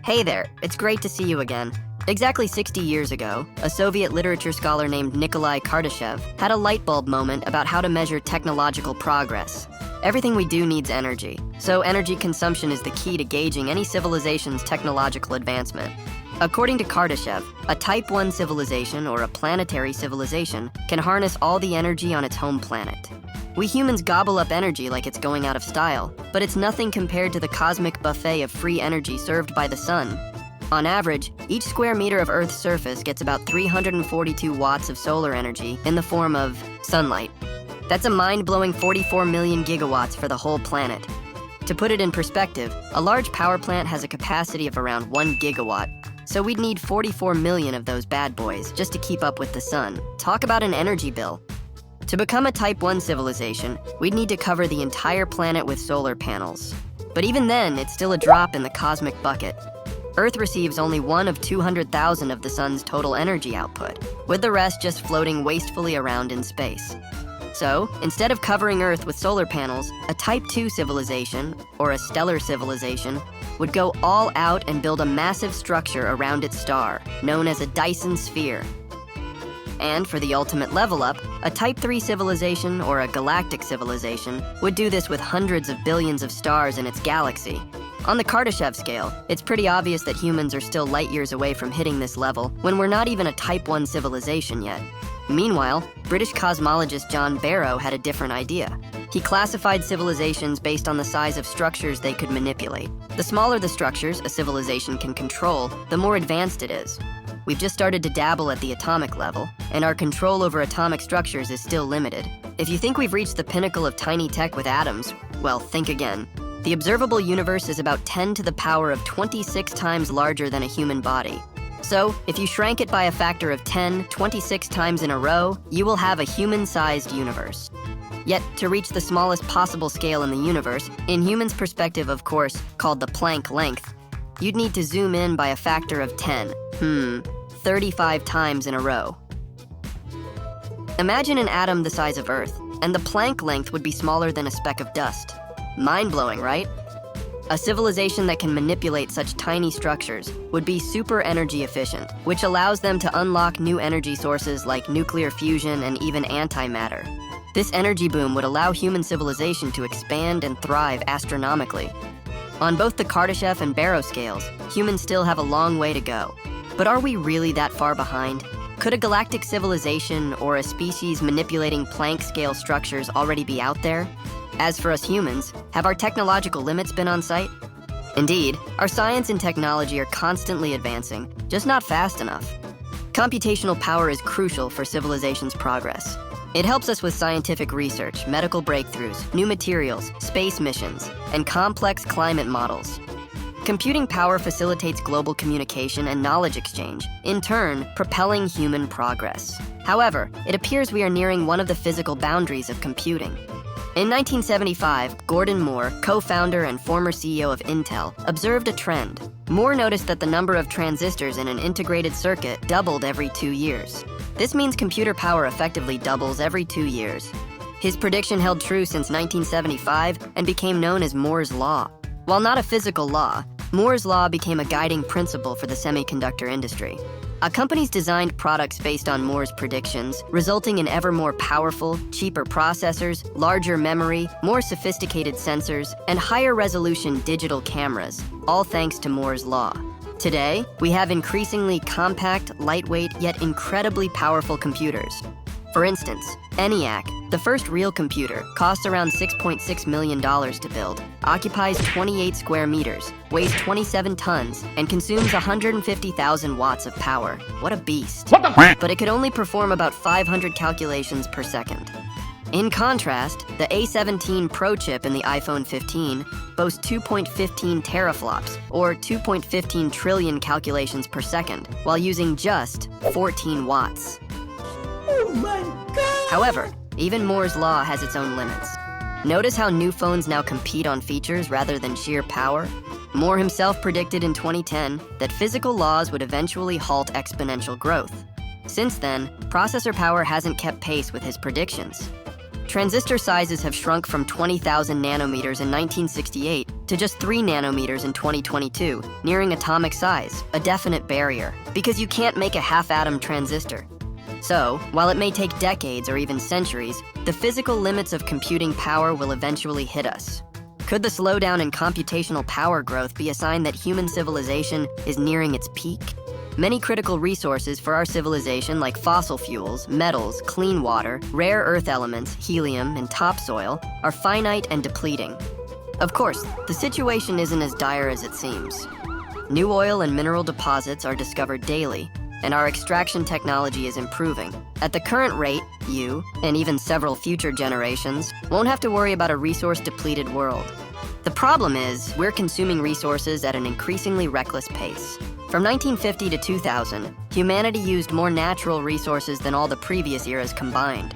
Hey there, it's great to see you again. Exactly 60 years ago, a Soviet literature scholar named Nikolai Kardashev had a light bulb moment about how to measure technological progress. Everything we do needs energy, so energy consumption is the key to gauging any civilization's technological advancement. According to Kardashev, a Type 1 civilization or a planetary civilization can harness all the energy on its home planet. We humans gobble up energy like it's going out of style, but it's nothing compared to the cosmic buffet of free energy served by the sun. On average, each square meter of Earth's surface gets about 342 watts of solar energy in the form of sunlight. That's a mind-blowing 44 million gigawatts for the whole planet. To put it in perspective, a large power plant has a capacity of around 1 gigawatt, so we'd need 44 million of those bad boys just to keep up with the sun. Talk about an energy bill. To become a Type 1 civilization, we'd need to cover the entire planet with solar panels. But even then, it's still a drop in the cosmic bucket. Earth receives only 1 of 200,000 of the sun's total energy output, with the rest just floating wastefully around in space. So, instead of covering Earth with solar panels, a Type 2 civilization, or a stellar civilization, would go all out and build a massive structure around its star, known as a Dyson sphere. And for the ultimate level up, a Type 3 civilization or a galactic civilization would do this with hundreds of billions of stars in its galaxy. On the Kardashev scale, it's pretty obvious that humans are still light years away from hitting this level when we're not even a Type 1 civilization yet. Meanwhile, British cosmologist John Barrow had a different idea. He classified civilizations based on the size of structures they could manipulate. The smaller the structures a civilization can control, the more advanced it is. We've just started to dabble at the atomic level, and our control over atomic structures is still limited. If you think we've reached the pinnacle of tiny tech with atoms, well, think again. The observable universe is about 10 to the power of 26 times larger than a human body. So, if you shrank it by a factor of 10, 26 times in a row, you will have a human-sized universe. Yet, to reach the smallest possible scale in the universe, in humans' perspective, of course, called the Planck length, you'd need to zoom in by a factor of 10. 35 times in a row. Imagine an atom the size of Earth, and the Planck length would be smaller than a speck of dust. Mind-blowing, right? A civilization that can manipulate such tiny structures would be super energy efficient, which allows them to unlock new energy sources like nuclear fusion and even antimatter. This energy boom would allow human civilization to expand and thrive astronomically. On both the Kardashev and Barrow scales, humans still have a long way to go. But are we really that far behind? Could a galactic civilization or a species manipulating Planck-scale structures already be out there? As for us humans, have our technological limits been on sight? Indeed, our science and technology are constantly advancing, just not fast enough. Computational power is crucial for civilization's progress. It helps us with scientific research, medical breakthroughs, new materials, space missions, and complex climate models. Computing power facilitates global communication and knowledge exchange, in turn, propelling human progress. However, it appears we are nearing one of the physical boundaries of computing. In 1975, Gordon Moore, co-founder and former CEO of Intel, observed a trend. Moore noticed that the number of transistors in an integrated circuit doubled every 2 years. This means computer power effectively doubles every 2 years. His prediction held true since 1975 and became known as Moore's Law. While not a physical law, Moore's Law became a guiding principle for the semiconductor industry. A company's designed products based on Moore's predictions, resulting in ever more powerful, cheaper processors, larger memory, more sophisticated sensors, and higher resolution digital cameras, all thanks to Moore's Law. Today, we have increasingly compact, lightweight, yet incredibly powerful computers. For instance, ENIAC, the first real computer, costs around $6.6 million to build, occupies 28 square meters, weighs 27 tons, and consumes 150,000 watts of power. What a beast. But it could only perform about 500 calculations per second. In contrast, the A17 Pro chip in the iPhone 15 boasts 2.15 teraflops, or 2.15 trillion calculations per second, while using just 14 watts. Oh my God! However, even Moore's Law has its own limits. Notice how new phones now compete on features rather than sheer power? Moore himself predicted in 2010 that physical laws would eventually halt exponential growth. Since then, processor power hasn't kept pace with his predictions. Transistor sizes have shrunk from 20,000 nanometers in 1968 to just 3 nanometers in 2022, nearing atomic size, a definite barrier, because you can't make a half-atom transistor. So, while it may take decades or even centuries, the physical limits of computing power will eventually hit us. Could the slowdown in computational power growth be a sign that human civilization is nearing its peak? Many critical resources for our civilization, like fossil fuels, metals, clean water, rare earth elements, helium, and topsoil, are finite and depleting. Of course, the situation isn't as dire as it seems. New oil and mineral deposits are discovered daily, and our extraction technology is improving. At the current rate, you, and even several future generations, won't have to worry about a resource-depleted world. The problem is, we're consuming resources at an increasingly reckless pace. From 1950 to 2000, humanity used more natural resources than all the previous eras combined.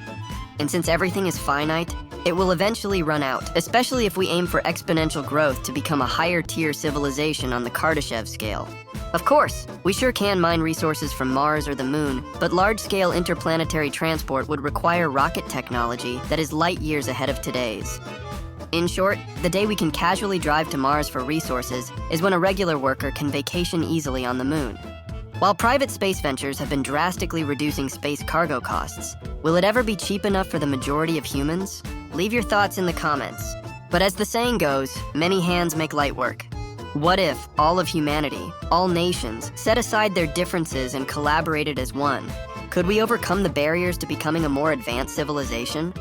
And since everything is finite, it will eventually run out, especially if we aim for exponential growth to become a higher-tier civilization on the 𝐦𝐤𝐤𝐤 scale. Of course, we sure can mine resources from Mars or the Moon, but large-scale interplanetary transport would require rocket technology that is light years ahead of today's. In short, the day we can casually drive to Mars for resources is when a regular worker can vacation easily on the Moon. While private space ventures have been drastically reducing space cargo costs, will it ever be cheap enough for the majority of humans? Leave your thoughts in the comments. But as the saying goes, many hands make light work. What if all of humanity, all nations, set aside their differences and collaborated as one? Could we overcome the barriers to becoming a more advanced civilization?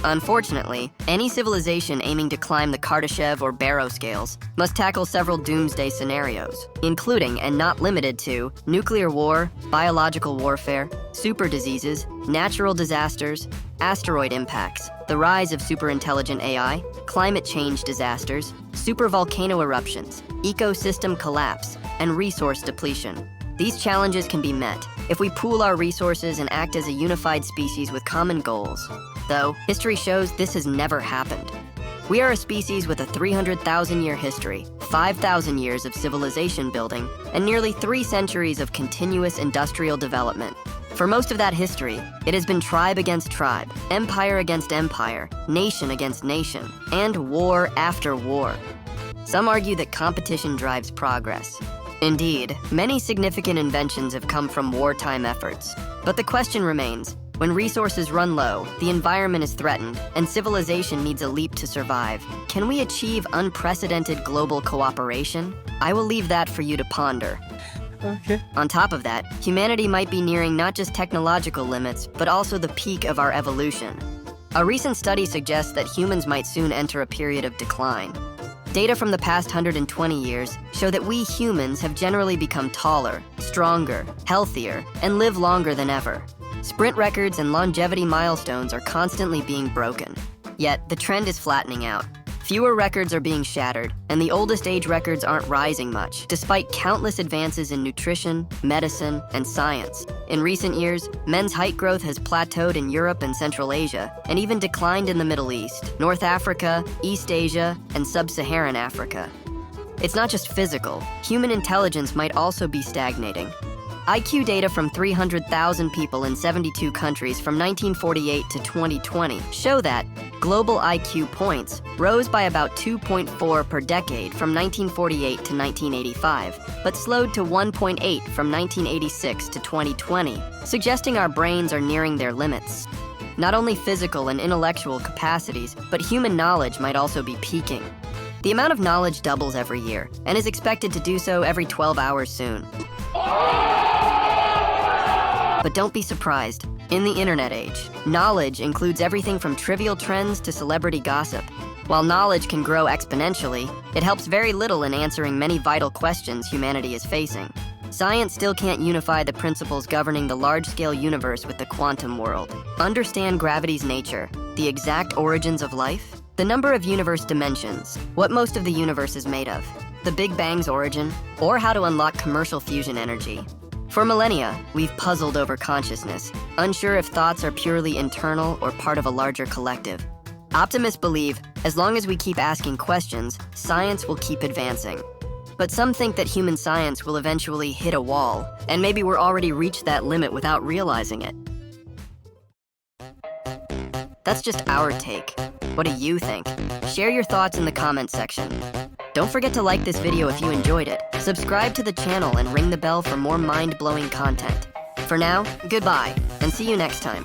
Unfortunately, any civilization aiming to climb the 𝐦𝐤𝐤𝐤 or Barrow scales must tackle several doomsday scenarios, including and not limited to nuclear war, biological warfare, super diseases, natural disasters, asteroid impacts, the rise of superintelligent AI, climate change disasters, supervolcano eruptions, ecosystem collapse, and resource depletion. These challenges can be met if we pool our resources and act as a unified species with common goals. Though, history shows this has never happened. We are a species with a 300,000-year history, 5,000 years of civilization building, and nearly 3 centuries of continuous industrial development. For most of that history, it has been tribe against tribe, empire against empire, nation against nation, and war after war. Some argue that competition drives progress. Indeed, many significant inventions have come from wartime efforts. But the question remains, when resources run low, the environment is threatened, and civilization needs a leap to survive, can we achieve unprecedented global cooperation? I will leave that for you to ponder. Okay. On top of that, humanity might be nearing not just technological limits, but also the peak of our evolution. A recent study suggests that humans might soon enter a period of decline. Data from the past 120 years show that we humans have generally become taller, stronger, healthier, and live longer than ever. Sprint records and longevity milestones are constantly being broken. Yet, the trend is flattening out. Fewer records are being shattered, and the oldest age records aren't rising much, despite countless advances in nutrition, medicine, and science. In recent years, men's height growth has plateaued in Europe and Central Asia, and even declined in the Middle East, North Africa, East Asia, and Sub-Saharan Africa. It's not just physical. Human intelligence might also be stagnating. IQ data from 300,000 people in 72 countries from 1948 to 2020 show that global IQ points rose by about 2.4 per decade from 1948 to 1985, but slowed to 1.8 from 1986 to 2020, suggesting our brains are nearing their limits. Not only physical and intellectual capacities, but human knowledge might also be peaking. The amount of knowledge doubles every year, and is expected to do so every 12 hours soon. But don't be surprised. In the internet age, knowledge includes everything from trivial trends to celebrity gossip. While knowledge can grow exponentially, it helps very little in answering many vital questions humanity is facing. Science still can't unify the principles governing the large-scale universe with the quantum world. Understand gravity's nature, the exact origins of life, the number of universe dimensions, what most of the universe is made of, the Big Bang's origin, or how to unlock commercial fusion energy. For millennia, we've puzzled over consciousness, unsure if thoughts are purely internal or part of a larger collective. Optimists believe, as long as we keep asking questions, science will keep advancing. But some think that human science will eventually hit a wall, and maybe we're already reached that limit without realizing it. That's just our take. What do you think? Share your thoughts in the comments section. Don't forget to like this video if you enjoyed it, subscribe to the channel, and ring the bell for more mind-blowing content. For now, goodbye, and see you next time.